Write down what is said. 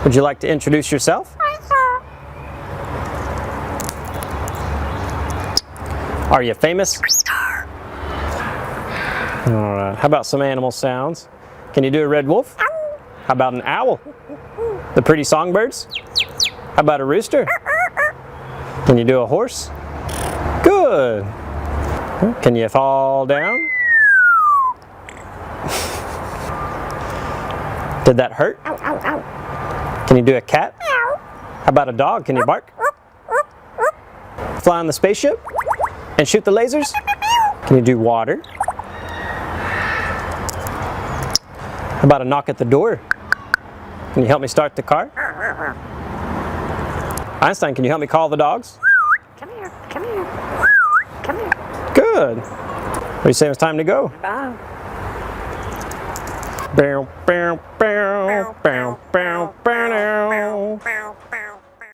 Would you like to introduce yourself? Are you famous? All right. How about some animal sounds? Can you do a red wolf? How about an owl? The pretty songbirds? How about a rooster? Can you do a horse? Good. Can you fall down? Did that hurt? Can you do a cat? How about a dog? Can you bark? Fly on the spaceship? And shoot the lasers? Can you do water? How about a knock at the door? Can you help me start the car? Einstein, can you help me call the dogs? Come here, come here, come here. Good. What do you say it's time to go? Bye. Bow, bow, bow, bow, bow.